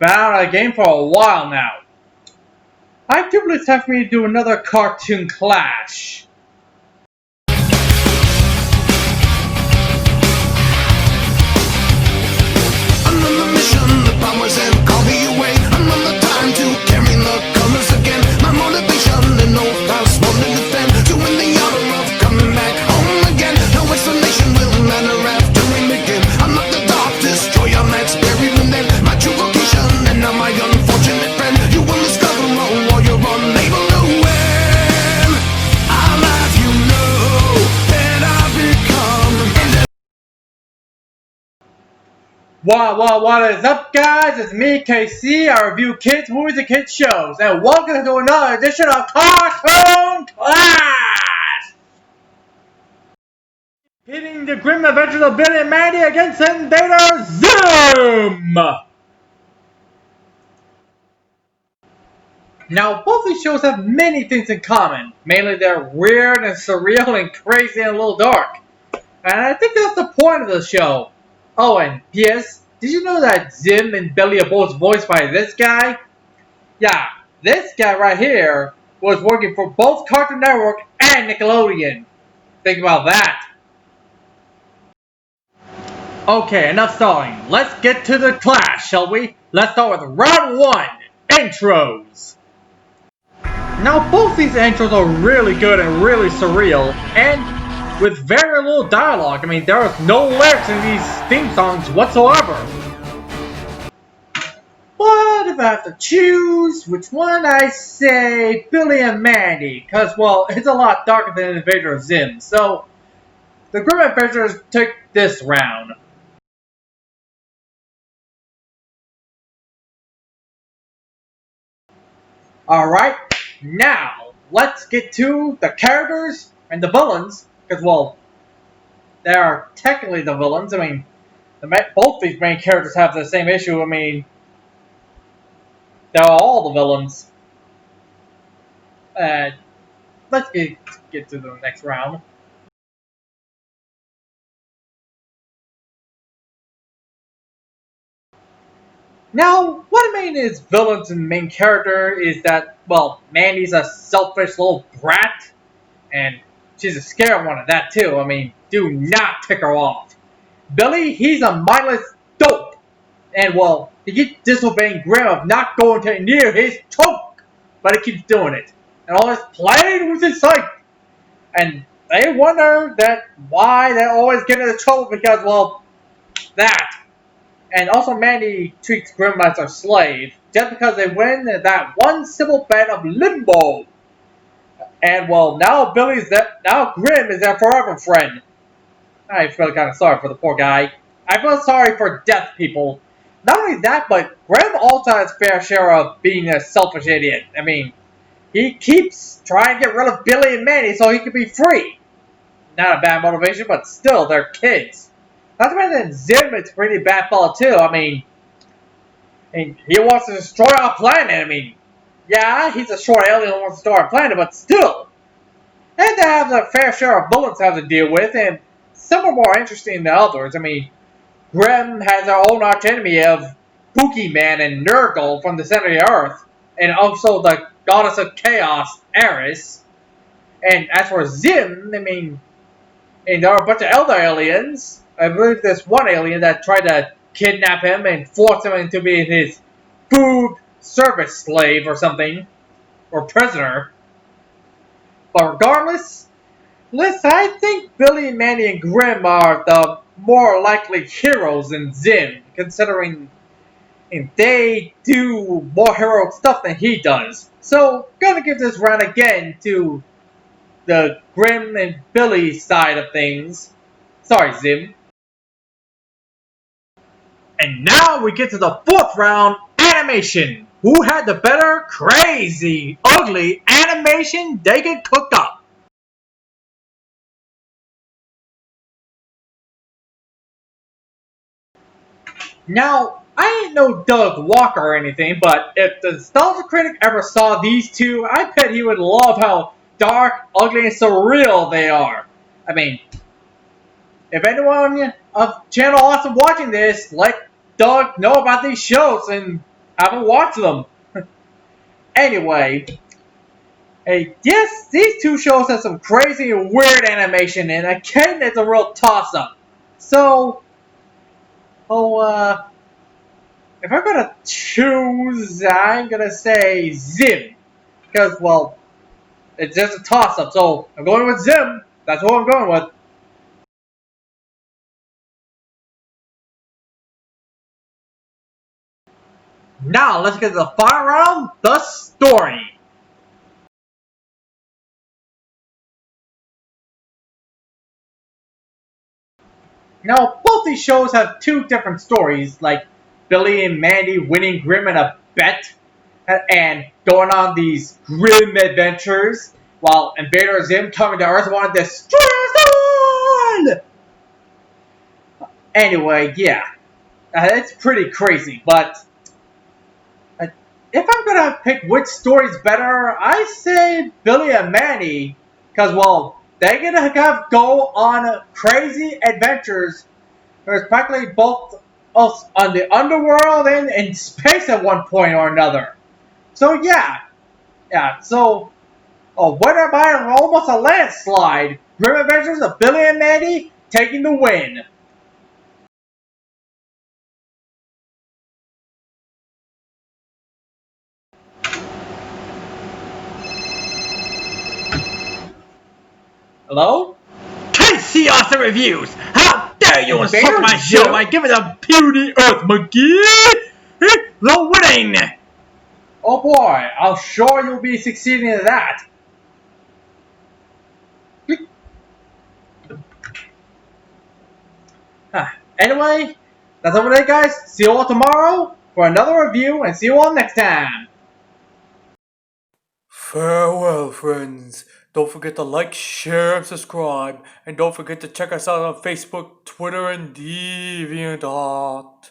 been out of the game for a while now. I do believe it's time for me to do another cartoon clash. Another mission, the powers and call me away. Another time to carry the colors again. My motivation and no house wanting to defend. To win the honor of coming back home again. No explanation will matter after we begin. I'm not the dark destroyer that's buried within. My true vocation and not my unfortunate friend. You will discover all while you're unable to win. I'll have you know that I've become. What is up, guys? It's me, KC. I review kids' movies and kids' shows. And welcome to another edition of Cartoon Clash! Hitting the grim adventures of Billy and Mandy against Invertor Zoom! Now, both these shows have many things in common. Mainly they're weird and surreal and crazy and a little dark. And I think that's the point of the show. Oh, and P.S. Did you know that Zim and Billy are both voiced by this guy? Yeah, this guy right here was working for both Cartoon Network and Nickelodeon. Think about that. Okay, enough stalling. Let's get to the clash, shall we? Let's start with round 1, intros. Now, both these intros are really good and really surreal, and with very little dialogue. I mean, there are no lyrics in these theme songs whatsoever. But if I have to choose which one, I say Billy and Mandy, because, well, it's a lot darker than Invader of Zim. So, the Grim Adventures took this round. Alright, now, let's get to the characters and the villains. Because, well, they are technically the villains. I mean, both these main characters have the same issue. I mean, they're all the villains. Let's get to the next round. Now, what I mean is villains and main character is that, well, Mandy's a selfish little brat. And she's a scary one at that too. I mean, do not tick her off. Billy, he's a mindless dope. And well, he keeps disobeying Grim of not going near his choke. But he keeps doing it. And all this playing with his sight. And they wonder that why they always get into trouble because, well, that. And also Mandy treats Grim as her slave. Just because they win that one simple bet of limbo. And well, now Grim is their forever friend. I feel kind of sorry for the poor guy. I feel sorry for deaf people. Not only that, but Grim also has fair share of being a selfish idiot. I mean, he keeps trying to get rid of Billy and Mandy so he can be free. Not a bad motivation, but still, they're kids. Not to mention Zim is a pretty bad fellow too. I mean, he wants to destroy our planet. I mean, yeah, he's a short alien who wants to destroy our planet, but still. And they have their fair share of villains to have to deal with, and some are more interesting than others. I mean, Grim has our own archenemy of Pookie Man and Nurgle from the center of the Earth, and also the goddess of chaos, Eris. And as for Zim, I mean, and there are a bunch of elder aliens. I believe there's one alien that tried to kidnap him and force him into being his food service slave or something, or prisoner. But regardless, I think Billy, Mandy, and Grim are the more likely heroes than Zim, considering they do more heroic stuff than he does. So, gonna give this round again to the Grim and Billy side of things. Sorry, Zim. And now we get to the 4th round, animation. Who had the better, crazy, ugly animation they could cook up? Now, I ain't no Doug Walker or anything, but if the Nostalgia Critic ever saw these two, I bet he would love how dark, ugly, and surreal they are. I mean, if anyone of Channel Awesome watching this, let Doug know about these shows, and haven't watched them. Anyway, hey, yes, these two shows have some crazy and weird animation, and again, it's a real toss-up. So, oh, if I'm gonna choose, I'm gonna say Zim. Because, well, it's just a toss-up, so I'm going with Zim. That's what I'm going with. Now, let's get to the final round, the story. Now, both these shows have two different stories, like Billy and Mandy winning Grim in a bet and going on these grim adventures, while Invader Zim coming to Earth wanting to destroy us all! Anyway, yeah, it's pretty crazy, but uh, if I'm gonna pick which story's better, I say Billy and Mandy, because, well, they're gonna have go on crazy adventures. There's practically both us on the underworld and in space at one point or another. So yeah. So winner by almost a landslide. Grim Adventures of Billy and Mandy taking the win. Hello? Casey Awesome Reviews! How dare you insult my show Zim? by giving a beauty Earth McGee the winning! Oh boy, I'm sure you'll be succeeding in that. Anyway, that's over there, guys. See you all tomorrow for another review, and see you all next time. Farewell, friends. Don't forget to like, share, and subscribe. And don't forget to check us out on Facebook, Twitter, and DeviantArt.